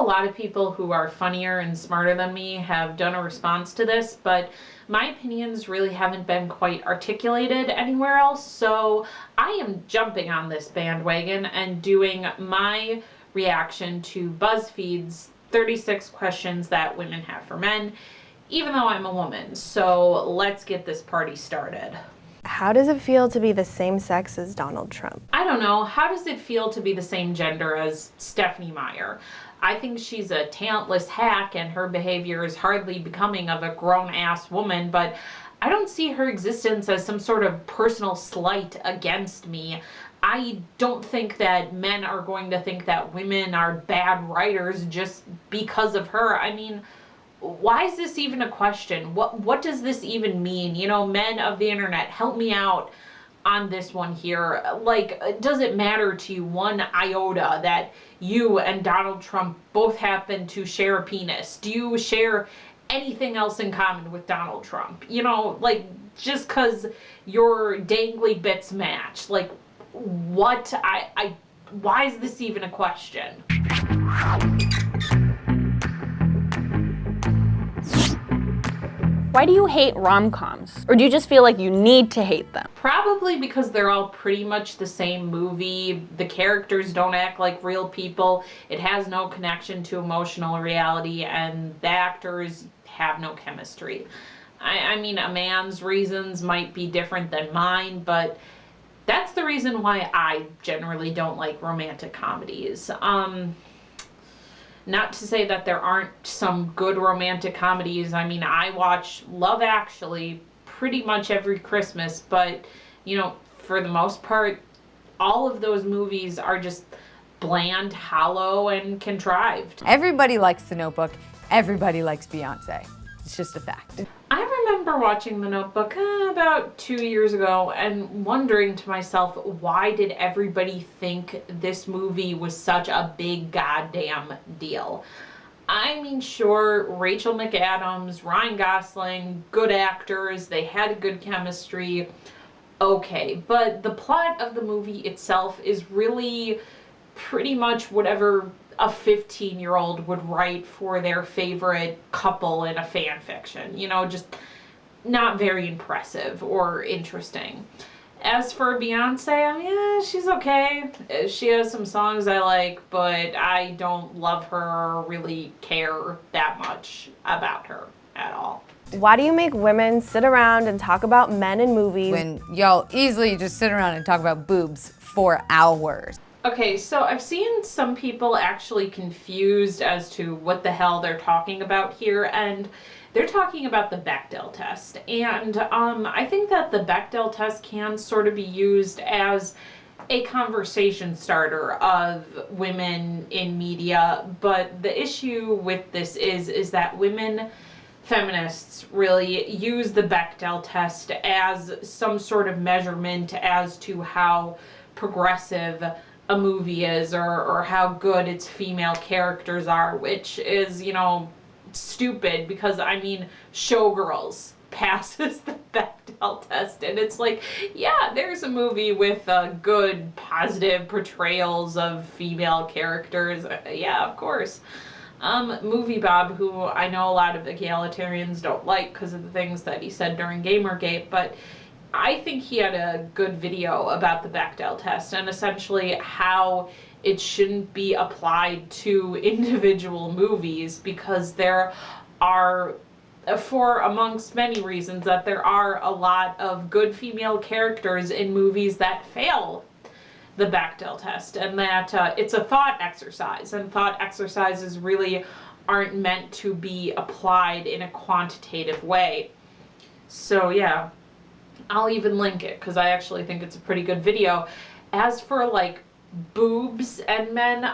know a lot of people who are funnier and smarter than me have done a response to this, but my opinions really haven't been quite articulated anywhere else, so I am jumping on this bandwagon and doing my reaction to BuzzFeed's 36 questions that women have for men, even though I'm a woman. So let's get this party started. How does it feel to be the same sex as Donald Trump? I don't know. How does it feel to be the same gender as Stephanie Meyer? I think she's a talentless hack and her behavior is hardly becoming of a grown-ass woman, but I don't see her existence as some sort of personal slight against me. I don't think that men are going to think that women are bad writers just because of her. I mean, why is this even a question? What does this even mean? You know, men of the internet, help me out on this one here. Like, does it matter to you one iota that you and Donald Trump both happen to share a penis? Do you share anything else in common with Donald Trump? You know, like, just because your dangly bits match. Like, what? Why is this even a question? Why do you hate rom-coms? Or do you just feel like you need to hate them? Probably because they're all pretty much the same movie. The characters don't act like real people. It has no connection to emotional reality, and the actors have no chemistry. I mean, a man's reasons might be different than mine, but that's the reason why I generally don't like romantic comedies. Not to say that there aren't some good romantic comedies. I mean, I watch Love Actually pretty much every Christmas, but, you know, for the most part, all of those movies are just bland, hollow, and contrived. Everybody likes The Notebook. Everybody likes Beyonce. It's just a fact. I remember watching The Notebook about 2 years ago and wondering to myself, why did everybody think this movie was such a big goddamn deal? I mean, sure, Rachel McAdams, Ryan Gosling, good actors, they had good chemistry, okay, but the plot of the movie itself is really pretty much whatever a 15-year-old would write for their favorite couple in a fan fiction. You know, just not very impressive or interesting. As for Beyonce, I mean, yeah, she's okay. She has some songs I like, but I don't love her or really care that much about her at all. Why do you make women sit around and talk about men in movies When y'all easily just sit around and talk about boobs for hours? Okay, so I've seen some people actually confused as to what the hell they're talking about here, and they're talking about the Bechdel test. And I think that the Bechdel test can sort of be used as a conversation starter of women in media, but the issue with this is that women feminists really use the Bechdel test as some sort of measurement as to how progressive a movie is or how good its female characters are, which is, you know, stupid because, I mean, Showgirls passes the Bechdel test and it's like, yeah, there's a movie with good, positive portrayals of female characters. Yeah, of course. Movie Bob, who I know a lot of egalitarians don't like because of the things that he said during Gamergate, but I think he had a good video about the Bechdel test and essentially how it shouldn't be applied to individual movies because there are, for amongst many reasons, that there are a lot of good female characters in movies that fail the Bechdel test, and that it's a thought exercise, and thought exercises really aren't meant to be applied in a quantitative way. So yeah, I'll even link it because I actually think it's a pretty good video. As for like boobs and men,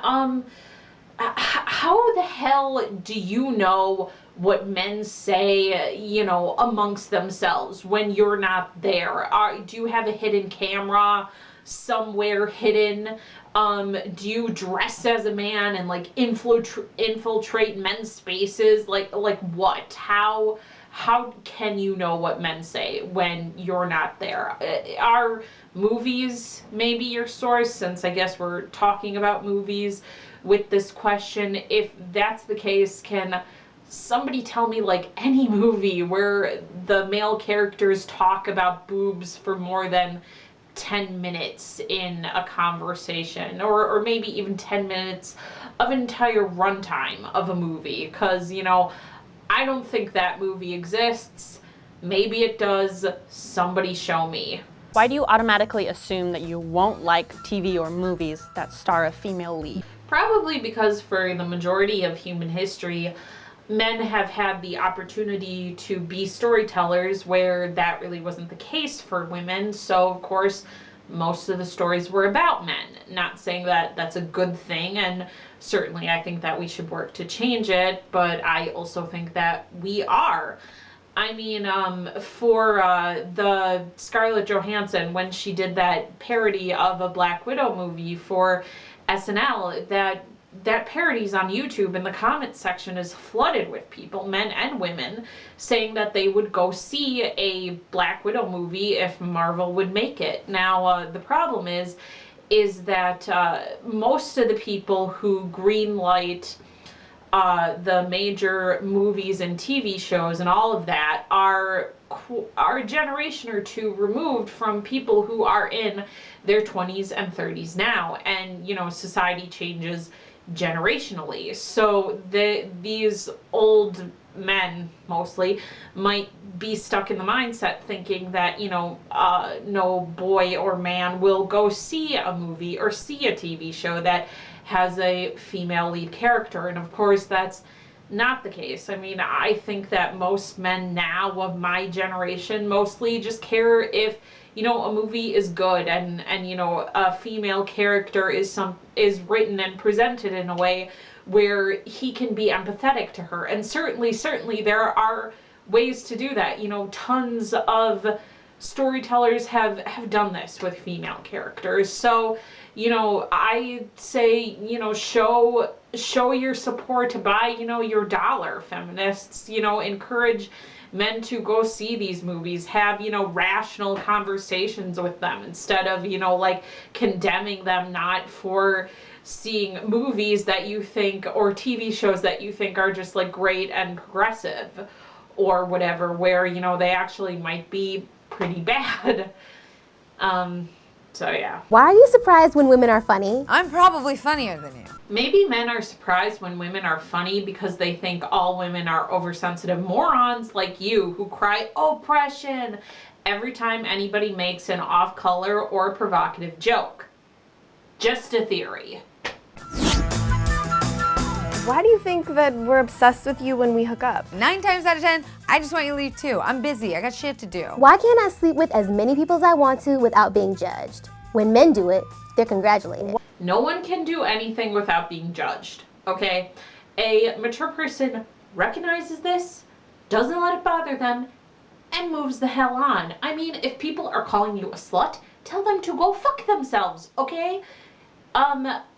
how the hell do you know what men say, you know, amongst themselves when you're not there? Do you have a hidden camera somewhere hidden? Do you dress as a man and like infiltrate men's spaces? Like what? How can you know what men say when you're not there? Are movies maybe your source, since I guess we're talking about movies? with this question. If that's the case, can somebody tell me like any movie where the male characters talk about boobs for more than 10 minutes in a conversation, or maybe even 10 minutes of entire runtime of a movie? Because, you know, I don't think that movie exists. Maybe it does. Somebody show me. Why do you automatically assume that you won't like TV or movies that star a female lead? Probably because for the majority of human history, men have had the opportunity to be storytellers where that really wasn't the case for women. So, of course, most of the stories were about men. Not saying that that's a good thing, and certainly I think that we should work to change it, but I also think that we are. I mean, for the Scarlett Johansson, when she did that parody of a Black Widow movie for SNL, that parody's on YouTube, and the comment section is flooded with people, men and women, saying that they would go see a Black Widow movie if Marvel would make it. Now, the problem is that most of the people who greenlight the major movies and TV shows and all of that are a generation or two removed from people who are in their 20s and 30s now. And, you know, society changes generationally. So these old men, mostly, might be stuck in the mindset thinking that, you know, no boy or man will go see a movie or see a TV show that has a female lead character. And of course, that's not the case. I mean, I think that most men now of my generation mostly just care if, you know, a movie is good, and you know, a female character is written and presented in a way where he can be empathetic to her. And certainly there are ways to do that. You know, tons of storytellers have done this with female characters. So, you know, I say, you know, show your support by, you know, your dollar, feminists. You know, encourage men to go see these movies, have, you know, rational conversations with them instead of, you know, like condemning them not for seeing movies that you think, or TV shows that you think are just like great and progressive or whatever, where, you know, they actually might be pretty bad. So yeah. Why are you surprised when women are funny? I'm probably funnier than you. Maybe men are surprised when women are funny because they think all women are oversensitive morons like you who cry oppression every time anybody makes an off-color or provocative joke. Just a theory. Why do you think that we're obsessed with you when we hook up? 9 times out of 10, I just want you to leave too. I'm busy. I got shit to do. Why can't I sleep with as many people as I want to without being judged? When men do it, they're congratulated. No one can do anything without being judged, okay? A mature person recognizes this, doesn't let it bother them, and moves the hell on. I mean, if people are calling you a slut, tell them to go fuck themselves, okay?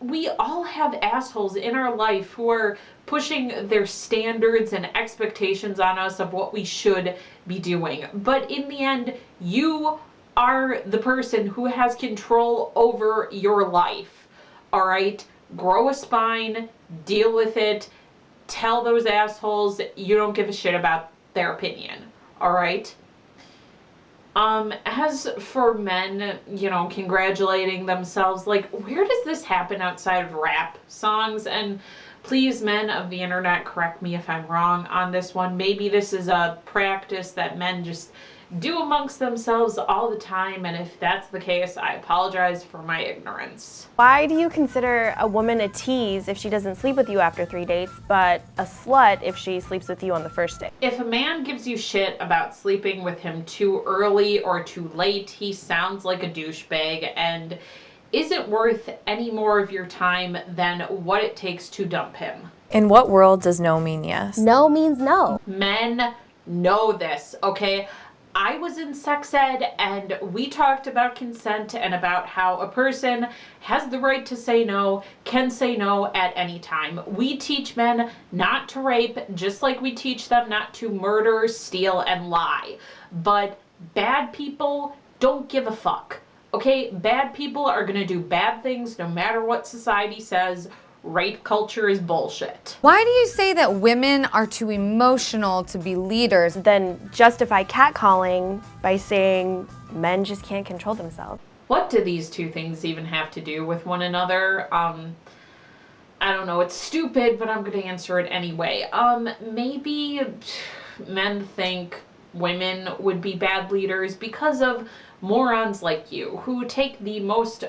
We all have assholes in our life who are pushing their standards and expectations on us of what we should be doing. But in the end, you are the person who has control over your life, all right? Grow a spine, deal with it, tell those assholes you don't give a shit about their opinion, all right? As for men, you know, congratulating themselves, like, where does this happen outside of rap songs? And please, men of the internet, correct me if I'm wrong on this one. Maybe this is a practice that men just do amongst themselves all the time, and if that's the case, I apologize for my ignorance. Why do you consider a woman a tease if she doesn't sleep with you after 3 dates, but a slut if she sleeps with you on the first date? If a man gives you shit about sleeping with him too early or too late, he sounds like a douchebag and isn't worth any more of your time than what it takes to dump him. In what world does no mean yes? No means no. Men know this, okay? I was in sex ed, and we talked about consent and about how a person has the right to say no, can say no at any time. We teach men not to rape, just like we teach them not to murder, steal, and lie. But bad people don't give a fuck, okay? Bad people are gonna do bad things no matter what society says, rape culture is bullshit. Why do you say that women are too emotional to be leaders? Then justify catcalling by saying men just can't control themselves. What do these two things even have to do with one another? I don't know, it's stupid, but I'm gonna answer it anyway. Maybe men think women would be bad leaders because of morons like you who take the most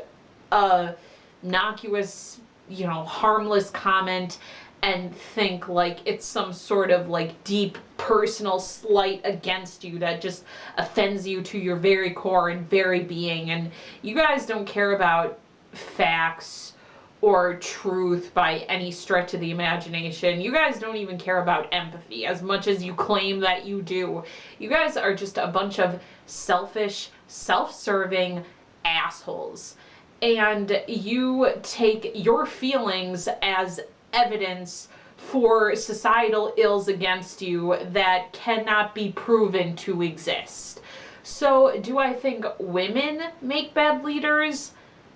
innocuous, harmless comment and think like it's some sort of like deep personal slight against you that just offends you to your very core and very being. And you guys don't care about facts or truth by any stretch of the imagination. You guys don't even care about empathy as much as you claim that you do. You guys are just a bunch of selfish, self-serving assholes. And you take your feelings as evidence for societal ills against you that cannot be proven to exist. So, do I think women make bad leaders?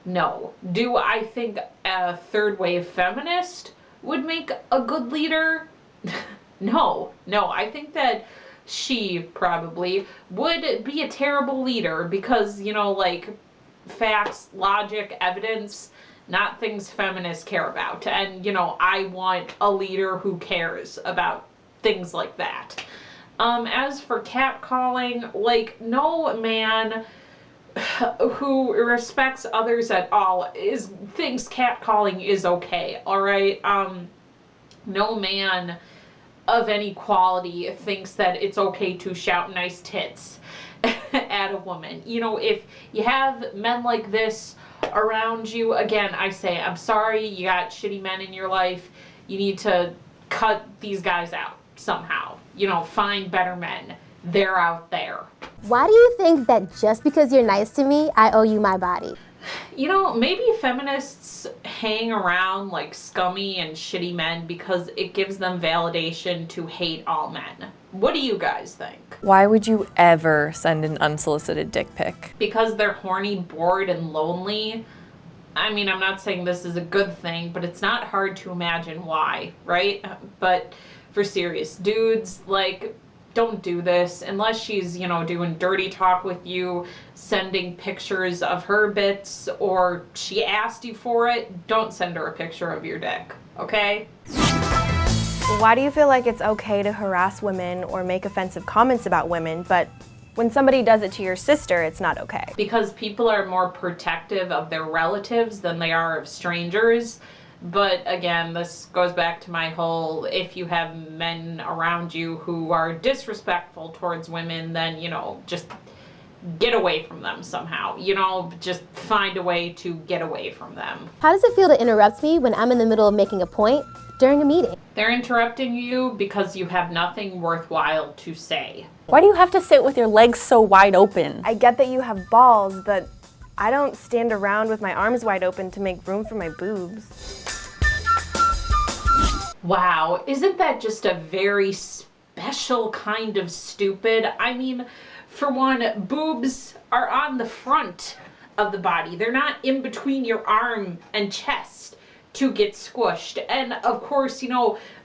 No. Do I think a third wave feminist would make a good leader? No. I think that she probably would be a terrible leader because, facts, logic, evidence, not things feminists care about. And, I want a leader who cares about things like that. As for catcalling, no man who respects others at all thinks catcalling is okay, alright? No man of any quality thinks that it's okay to shout nice tits at a woman. If you have men like this around you, again, I say, I'm sorry, you got shitty men in your life. You need to cut these guys out somehow. Find better men. They're out there. Why do you think that just because you're nice to me, I owe you my body? Maybe feminists hang around like scummy and shitty men because it gives them validation to hate all men. What do you guys think? Why would you ever send an unsolicited dick pic? Because they're horny, bored, and lonely. I'm not saying this is a good thing, but it's not hard to imagine why, right? But for serious dudes, don't do this unless she's, doing dirty talk with you, sending pictures of her bits, or she asked you for it. Don't send her a picture of your dick, okay? Why do you feel like it's okay to harass women or make offensive comments about women, but when somebody does it to your sister, it's not okay? Because people are more protective of their relatives than they are of strangers. But again, this goes back to my whole, if you have men around you who are disrespectful towards women, then, just get away from them somehow. Just find a way to get away from them. How does it feel to interrupt me when I'm in the middle of making a point during a meeting? They're interrupting you because you have nothing worthwhile to say. Why do you have to sit with your legs so wide open? I get that you have balls, but I don't stand around with my arms wide open to make room for my boobs. Wow, isn't that just a very special kind of stupid? For one, boobs are on the front of the body. They're not in between your arm and chest to get squished. And of course,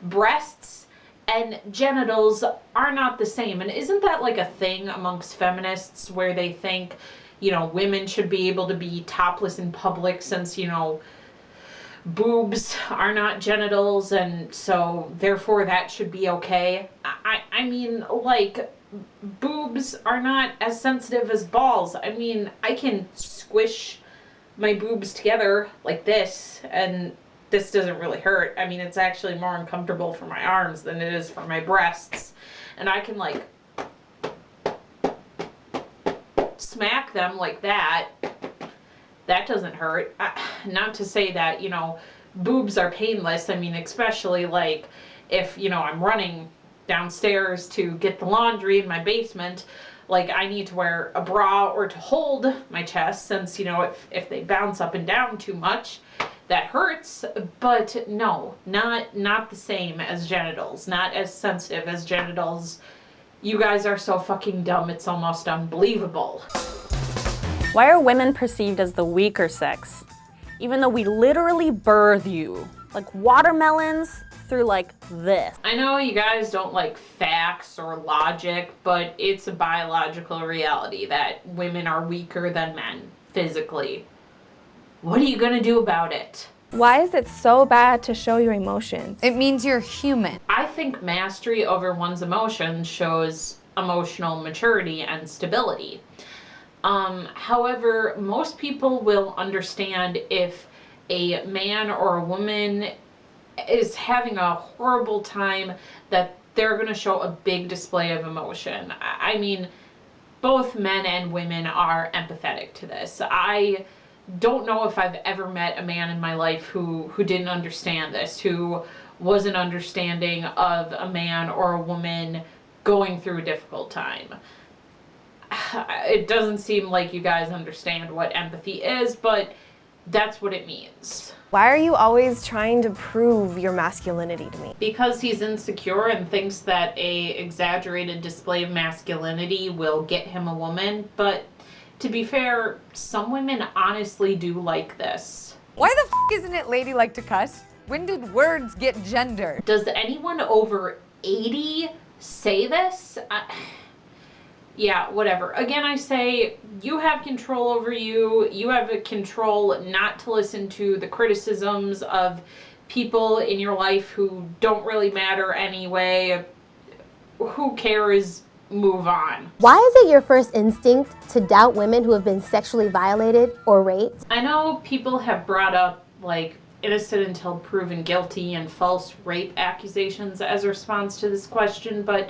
breasts and genitals are not the same. And isn't that like a thing amongst feminists where they think, women should be able to be topless in public since, boobs are not genitals, and so therefore that should be okay. Boobs are not as sensitive as balls. I can squish my boobs together like this, and this doesn't really hurt. It's actually more uncomfortable for my arms than it is for my breasts. And I can smack them like that. That doesn't hurt. Not to say that, boobs are painless. Especially if, I'm running downstairs to get the laundry in my basement, I need to wear a bra or to hold my chest since, if they bounce up and down too much, that hurts. But no, not the same as genitals, not as sensitive as genitals. You guys are so fucking dumb, it's almost unbelievable. Why are women perceived as the weaker sex, even though we literally birth you? Like watermelons through like this. I know you guys don't like facts or logic, but it's a biological reality that women are weaker than men physically. What are you gonna do about it? Why is it so bad to show your emotions? It means you're human. I think mastery over one's emotions shows emotional maturity and stability. However, most people will understand if a man or a woman is having a horrible time that they're going to show a big display of emotion. I mean, both men and women are empathetic to this. I don't know if I've ever met a man in my life who didn't understand this, who wasn't understanding of a man or a woman going through a difficult time. It doesn't seem like you guys understand what empathy is, but that's what it means. Why are you always trying to prove your masculinity to me? Because he's insecure and thinks that a exaggerated display of masculinity will get him a woman, but to be fair, some women honestly do like this. Why the f isn't it ladylike to cuss? When did words get gendered? Does anyone over 80 say this? Yeah, whatever. Again, I say you have control over you. You have a control not to listen to the criticisms of people in your life who don't really matter anyway. Who cares? Move on. Why is it your first instinct to doubt women who have been sexually violated or raped? I know people have brought up, like, innocent until proven guilty and false rape accusations as a response to this question, but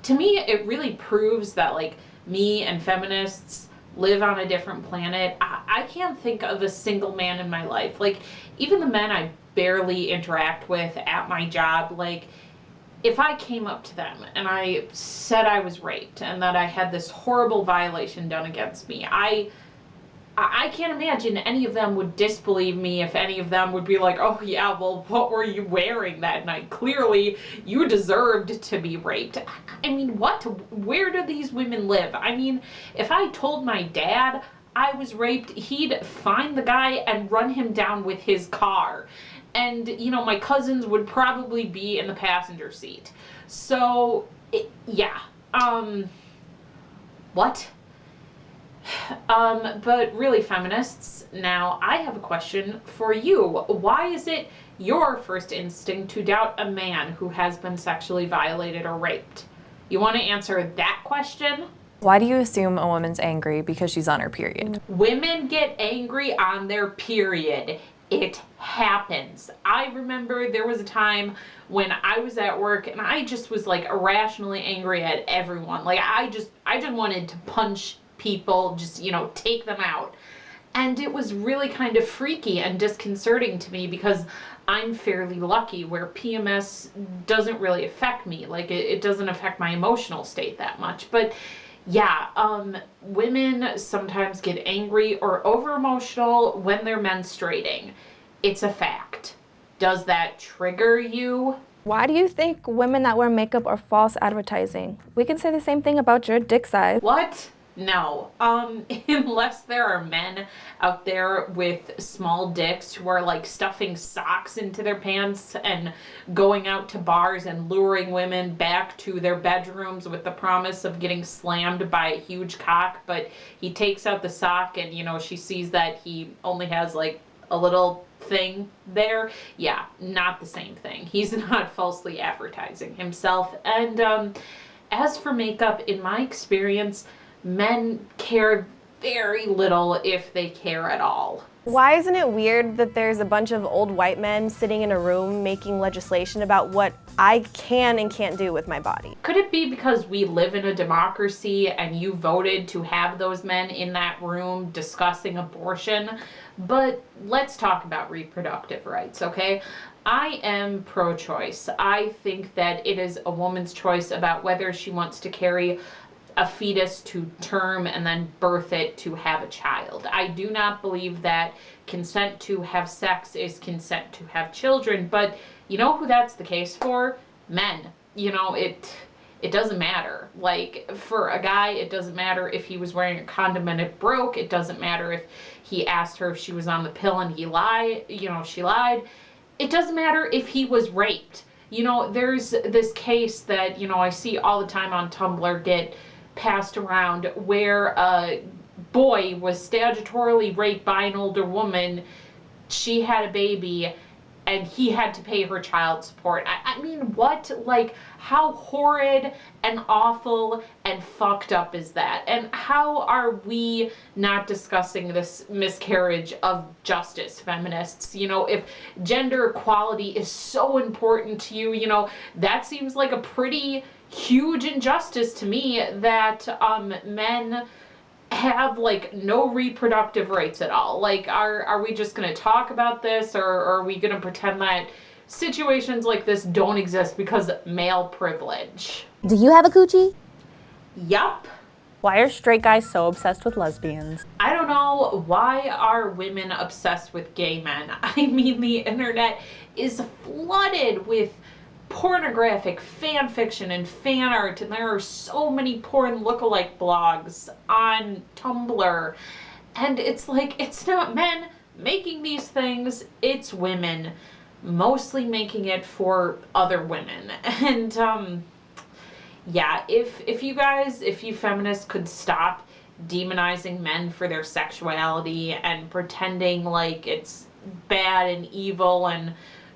to me, it really proves that, like, me and feminists live on a different planet. I can't think of a single man in my life. Like, even the men I barely interact with at my job, like, if I came up to them and I said I was raped and that I had this horrible violation done against me, I can't imagine any of them would disbelieve me. If any of them would be like, oh yeah, well, what were you wearing that night? Clearly, you deserved to be raped. I mean, what? Where do these women live? I mean, if I told my dad I was raped, he'd find the guy and run him down with his car. And, you know, my cousins would probably be in the passenger seat. So, yeah. What? But really, feminists, now I have a question for you. Why is it your first instinct to doubt a man who has been sexually violated or raped? You want to answer that question? Why do you assume a woman's angry because she's on her period? Women get angry on their period. It happens. I remember there was a time when I was at work and I just was like irrationally angry at everyone. Like I just wanted to punch people, just, you know, take them out. And it was really kind of freaky and disconcerting to me because I'm fairly lucky where PMS doesn't really affect me. Like it doesn't affect my emotional state that much. But yeah, women sometimes get angry or over emotional when they're menstruating. It's a fact. Does that trigger you? Why do you think women that wear makeup are false advertising? We can say the same thing about your dick size. What? No. Unless there are men out there with small dicks who are like stuffing socks into their pants and going out to bars and luring women back to their bedrooms with the promise of getting slammed by a huge cock, but he takes out the sock and, you know, she sees that he only has like a little thing there. Yeah, not the same thing. He's not falsely advertising himself. And as for makeup, in my experience, men care very little if they care at all. Why isn't it weird that there's a bunch of old white men sitting in a room making legislation about what I can and can't do with my body? Could it be because we live in a democracy and you voted to have those men in that room discussing abortion? But let's talk about reproductive rights, okay? I am pro-choice. I think that it is a woman's choice about whether she wants to carry a fetus to term and then birth it to have a child. I do not believe that consent to have sex is consent to have children, but you know who that's the case for? Men. You know, it doesn't matter. Like, for a guy, it doesn't matter if he was wearing a condom and it broke. It doesn't matter if he asked her if she was on the pill and he lied, you know, she lied. it doesn't matter if he was raped. You know, there's this case that, you know, I see all the time on Tumblr get passed around where a boy was statutorily raped by an older woman. She had a baby and he had to pay her child support. I mean, what? Like, how horrid and awful and fucked up is that? And how are we not discussing this miscarriage of justice, feminists? You know, if gender equality is so important to you, you know, that seems like a pretty huge injustice to me that men have like no reproductive rights at all. Like, are we just going to talk about this, or are we going to pretend that situations like this don't exist because male privilege? Do you have a coochie? Yup. Why are straight guys so obsessed with lesbians? I don't know. Why are women obsessed with gay men? I mean, the internet is flooded with pornographic fan fiction and fan art, and there are so many porn lookalike blogs on Tumblr, and it's like, it's not men making these things, it's women mostly making it for other women. And yeah, if you feminists could stop demonizing men for their sexuality and pretending like it's bad and evil and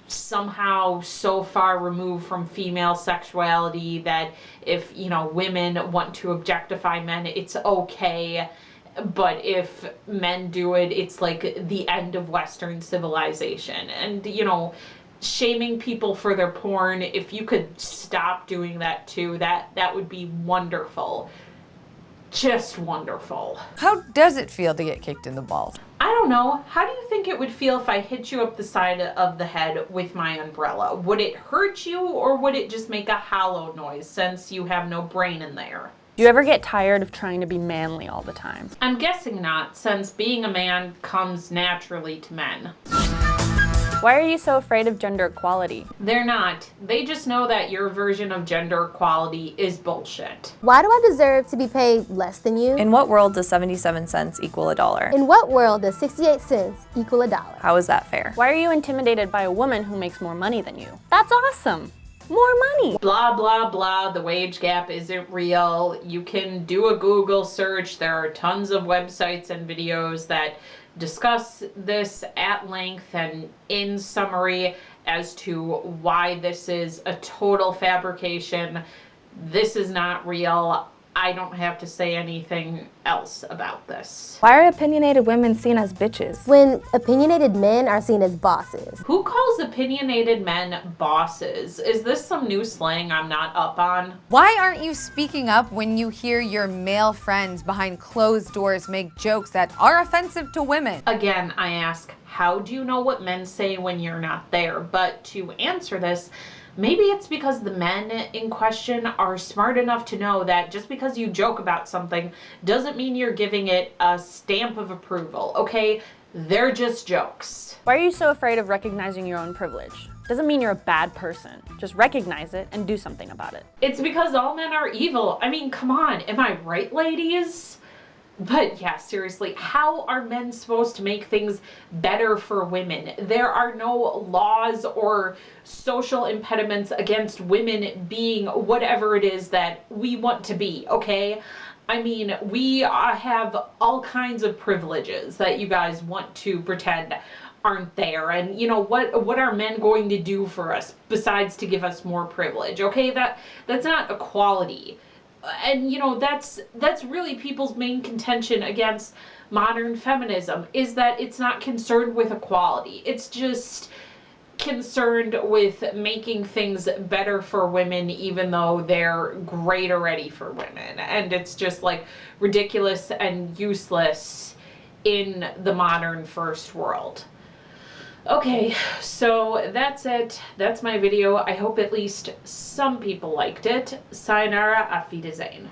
somehow so far removed from female sexuality that if, you know, women want to objectify men, it's okay, but if men do it, it's like the end of Western civilization. And, you know, shaming people for their porn, if you could stop doing that too, that would be wonderful. Just wonderful. How does it feel to get kicked in the balls? I don't know. How do you think it would feel if I hit you up the side of the head with my umbrella? Would it hurt you, or would it just make a hollow noise since you have no brain in there? Do you ever get tired of trying to be manly all the time? I'm guessing not, since being a man comes naturally to men. Why are you so afraid of gender equality? They're not. They just know that your version of gender equality is bullshit. Why do I deserve to be paid less than you? In what world does 77 cents equal $1? In what world does 68 cents equal $1? How is that fair? Why are you intimidated by a woman who makes more money than you? That's awesome! More money! Blah, blah, blah, the wage gap isn't real. You can do a Google search. There are tons of websites and videos that discuss this at length and in summary as to why this is a total fabrication. This is not real. I don't have to say anything else about this. Why are opinionated women seen as bitches? When opinionated men are seen as bosses. Who calls opinionated men bosses? Is this some new slang I'm not up on? Why aren't you speaking up when you hear your male friends behind closed doors make jokes that are offensive to women? Again, I ask, how do you know what men say when you're not there? But to answer this, maybe it's because the men in question are smart enough to know that just because you joke about something doesn't mean you're giving it a stamp of approval, okay? They're just jokes. Why are you so afraid of recognizing your own privilege? Doesn't mean you're a bad person. Just recognize it and do something about it. It's because all men are evil. I mean, come on, am I right, ladies? But yeah, seriously, how are men supposed to make things better for women? There are no laws or social impediments against women being whatever it is that we want to be, okay? I mean, we have all kinds of privileges that you guys want to pretend aren't there. And you know, what are men going to do for us besides to give us more privilege, okay? That's not equality. And you know, that's really people's main contention against modern feminism, is that it's not concerned with equality. It's just concerned with making things better for women, even though they're great already for women. And it's just like ridiculous and useless in the modern first world. Okay, so that's it. That's my video. I hope at least some people liked it. Sayonara, auf Wiedersehen.